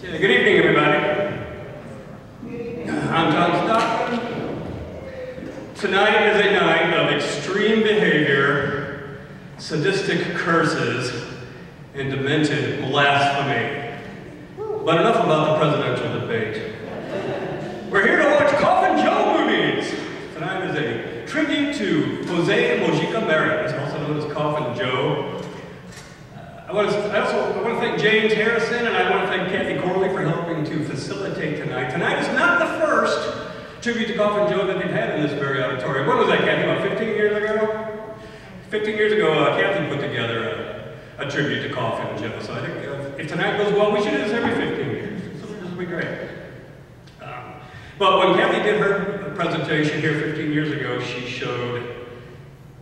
Good evening, everybody. I'm Tom Stockton. Tonight is a night of extreme behavior, sadistic curses, and demented blasphemy. But enough about the presidential debate. We're here to watch Coffin Joe movies. Tonight is a tribute to Jose Mojica Marin, also known as Coffin Joe. I want to thank James Harrison, and I want to thank Kathy Corley for helping to facilitate tonight. Tonight is not the first tribute to Coffin Joe that they've had in this very auditorium. When was that, Kathy? About 15 years ago? 15 years ago, Kathy put together a tribute to Coffin Joe. So I think if tonight goes well, we should do this every 15 years. So this will be great. But when Kathy did her presentation here 15 years ago, she showed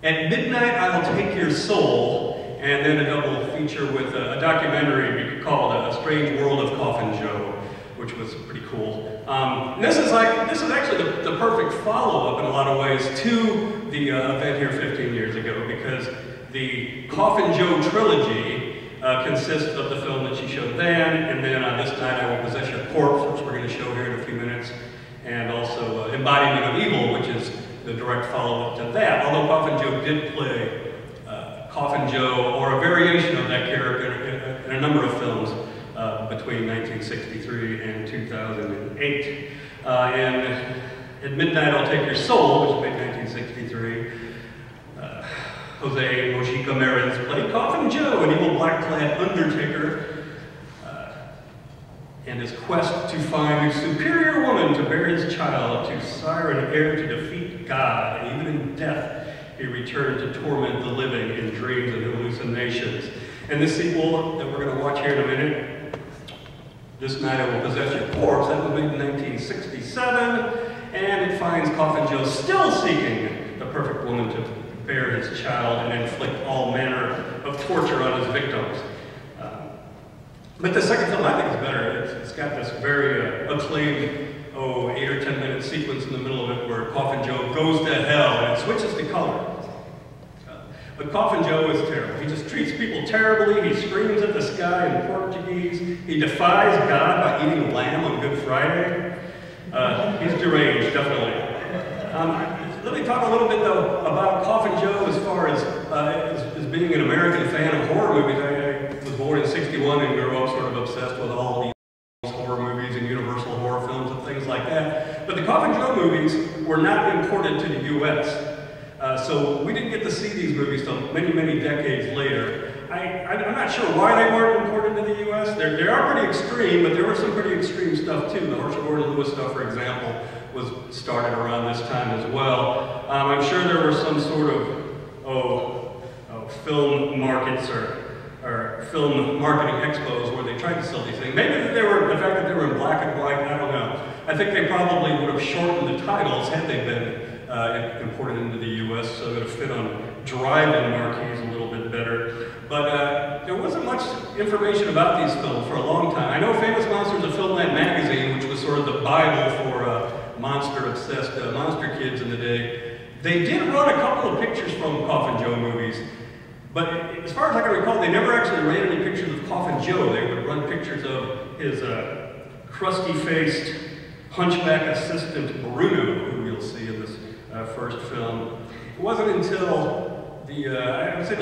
At Midnight I Will Take Your Soul, and then a double feature with a documentary called A Strange World of Coffin Joe, which was pretty cool. This is actually the perfect follow-up in a lot of ways to the event here 15 years ago, because the Coffin Joe trilogy consists of the film that she showed then, and then on This Night I Will Possess Your Corpse, which we're going to show here in a few minutes, and also Embodiment of Evil, which is the direct follow-up to that, although Coffin Joe did play Coffin Joe, or a variation of that character in a number of films between 1963 and 2008. And At Midnight I'll Take Your Soul, which was made in 1963, Jose Mojica Marin played Coffin Joe, an evil black-clad undertaker, and his quest to find a superior woman to bear his child, to sire an heir to defeat God, and even in death, he returned to torment the living in dreams and hallucinations. And this sequel that we're going to watch here in a minute, This Night I Will Possess Your Corpse, that was made in 1967, and it finds Coffin Joe still seeking the perfect woman to bear his child and inflict all manner of torture on his victims. But the second film I think is better. It's got this very acclaimed, 8 or 10 minute sequence in the middle of it where Coffin Joe goes to hell and it switches to color. But Coffin Joe is terrible. He just treats people terribly. He screams at the sky in Portuguese. He defies God by eating lamb on Good Friday. He's deranged, definitely. Let me talk a little bit, though, about Coffin Joe as far as being an American fan of horror movies. I was born in '61 and grew up sort of obsessed with all these horror movies and Universal horror films and things like that. But the Coffin Joe movies were not imported to the U.S. So we didn't get to see these movies till many, many decades later. I'm not sure why they weren't imported to the U.S. They are pretty extreme, but there was some pretty extreme stuff too. The Harsha Gordon Lewis stuff, for example, was started around this time as well. I'm sure there were some sort of film markets or film marketing expos where they tried to sell these things. Maybe the fact that they were in black and white, I don't know. I think they probably would have shortened the titles had they been imported into the U.S. so it would have fit on drive-in marquees a little bit better. But there wasn't much information about these films for a long time. I know Famous Monsters of Filmland magazine, which was sort of the Bible for monster-obsessed monster kids in the day, they did run a couple of pictures from Coffin Joe movies. But as far as I can recall, they never actually ran any pictures of Coffin Joe. They would run pictures of his crusty-faced hunchback assistant Bruno, who you'll see in this first film. It wasn't until I would say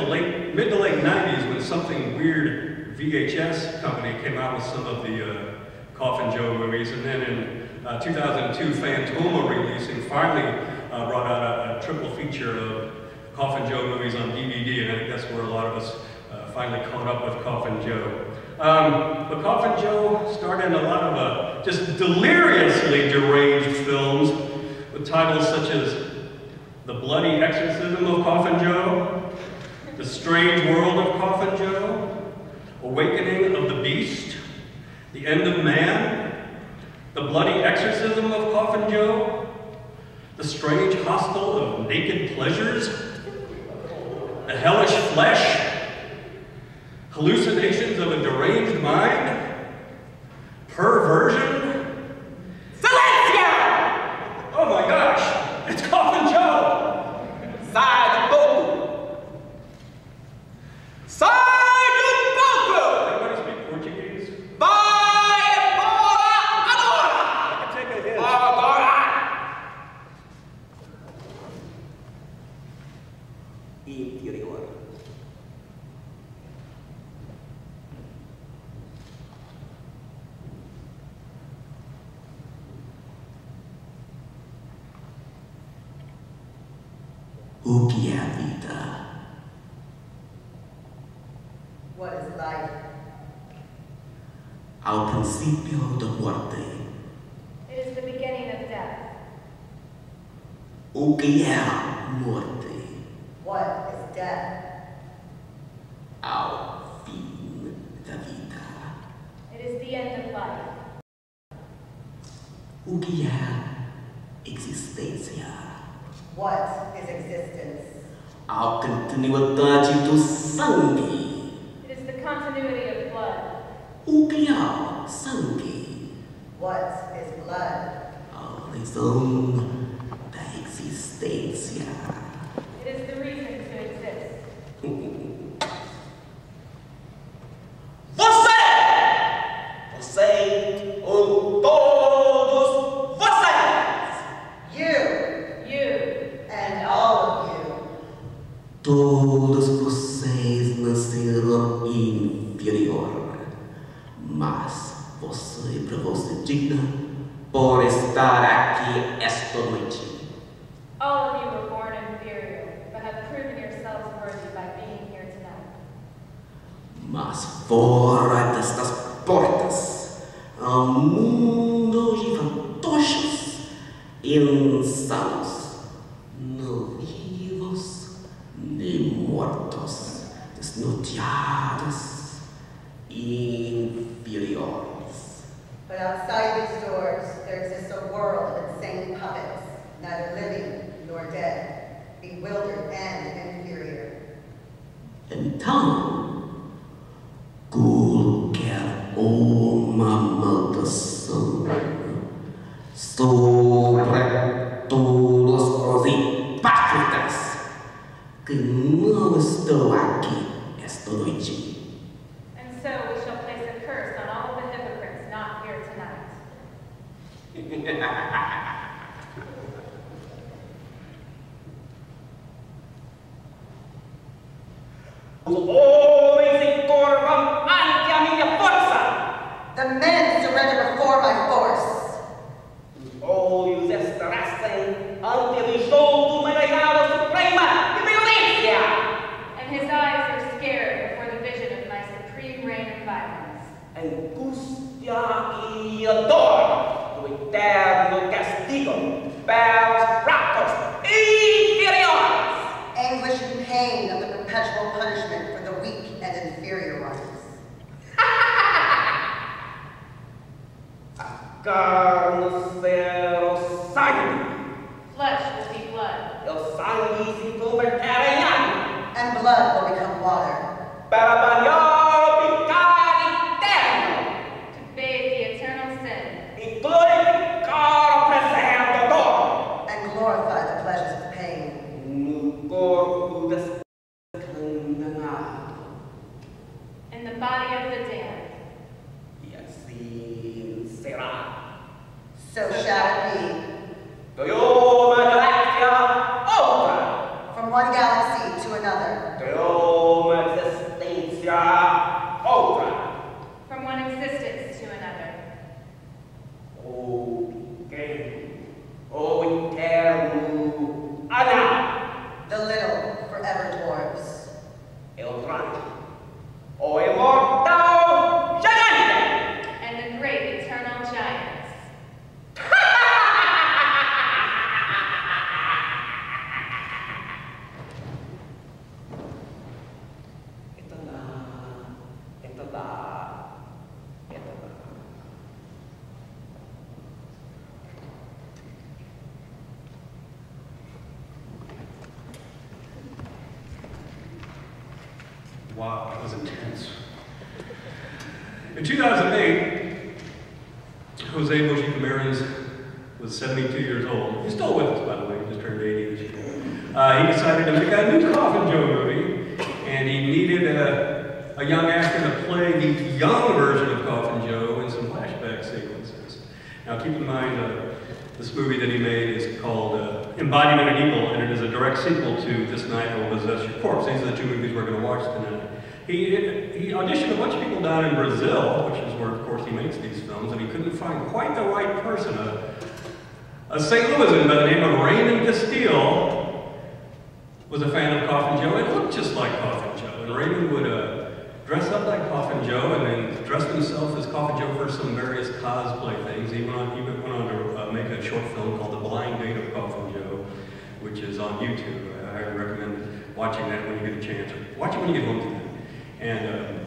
mid to late 90s when Something Weird VHS company came out with some of the Coffin Joe movies, and then in 2002, Fantoma releasing finally brought out a triple feature of Coffin Joe movies on DVD, and I think that's where a lot of us finally caught up with Coffin Joe. But Coffin Joe starred in a lot of just deliriously deranged films with titles such as The Bloody Exorcism of Coffin Joe, The Strange World of Coffin Joe, Awakening of the Beast, The End of Man, The Bloody Exorcism of Coffin Joe, The Strange Hostel of Naked Pleasures, The Hellish Flesh, Hallucinations of a Deranged Mind, Perversion. Silencio! Oh my gosh, it's Coffin Joe! Sai de pouco! Sai de pouco! Everybody speak Portuguese? Vai O que é a vida? What is life? Ao princípio da morte. It is the beginning of death. O que é a morte? What is death? Ao fim da vida. It is the end of life. O que é a existência? What is existence? A continuidade do sangue. It is the continuity of blood. O que é o sangue? What is blood? A razão da existência. It is the reason to exist. Você ou todos vocês. You You, and all of you. Todos vocês nasceram inferior, mas você digna por estar aqui esta noite. all of you were born inferior, but have proven yourselves worthy by being here tonight. Mas fora destas portas, há um mundo de fantoches insanos, não vivos nem mortos, desnorteados e inferiores. But outside these doors, there exists a world of insane puppets, neither living nor dead, bewildered and inferior. Então, qualquer uma maldição sobre todos os hipócritas que não estão aqui esta noite. And so we shall place a curse on all of the hypocrites not here tonight. Os homens se curvam ante a minha força. The men surrender before my force. Os olhos estressem ante o jogo de uma reinada suprema de violência. And his eyes are scared before the vision of my supreme reign of violence. Angústia e a dor do eterno castigo pelos fracos e inferiores. Anguish and pain of the perpetual punishment for the weak and inferior ones. A carne será o sangue, Flesh will be blood. e o sangue se converterá em água, And blood will become water. para banhar o pecado eterno, To bathe the eternal sin. e glorificar o prazer da dor And glorify the pleasures of pain. no corpo descondenado. In the body of the damned. E assim será. So shall it be. De uma galáxia a outra, From one galaxy to another. de uma existência a outra. From one existence to another. O pequeno, o eterno anão, The little forever dwarfs. el grande, o imortal gigante. And the great eternal giants. Ito na. Wow, that was intense. In 2008, Jose Mojica was 72 years old. He's still with us, by the way. He just turned 80 this year. He decided to make a new Coffin Joe movie, and he needed a young actor to play the young version of Coffin Joe in some flashback sequences. Now, keep in mind, this movie that he made is called Embodiment of Evil, and it is a direct sequel to This Night I Will Possess Your Corpse. These are the two movies we're going to watch tonight. He auditioned a bunch of people down in Brazil, which is where, of course, he makes these films, and he couldn't find quite the right person. A St. Louisan by the name of Raymond Castile was a fan of Coffin Joe. It looked just like Coffin Joe. And Raymond would dress up like Coffin Joe and then dressed himself as Coffin Joe for some various cosplay things. He went on to make a short film called The Blind Date of Coffin Joe, which is on YouTube. I highly recommend watching that when you get a chance. Watch it when you get home tonight. And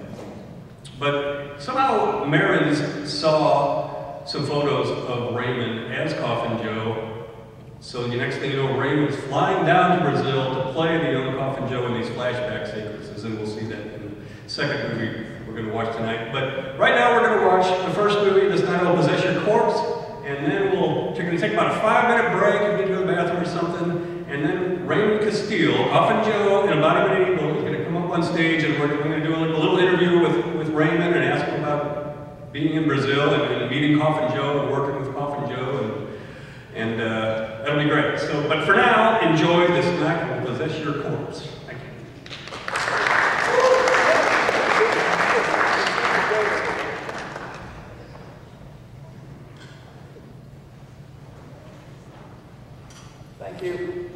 but somehow Marins saw some photos of Raymond as Coffin Joe. So the next thing you know, Raymond's flying down to Brazil to play the young Coffin Joe in these flashback sequences, and we'll see that in the second movie we're going to watch tonight. But right now we're going to watch the first movie that's titled Possess Your Corpse, and then we're going to take about a 5-minute break if you need to go to the bathroom or something, and then Raymond Castile, Coffin Joe, and Embodiment Evil is going to come up on stage, and we're going to do a little interview with Raymond and ask him about being in Brazil and meeting Coffin Joe and working with Coffin Joe, and that'll be great. So, but for now, enjoy this night of Possess Your Corpse. Thank you. Thank you.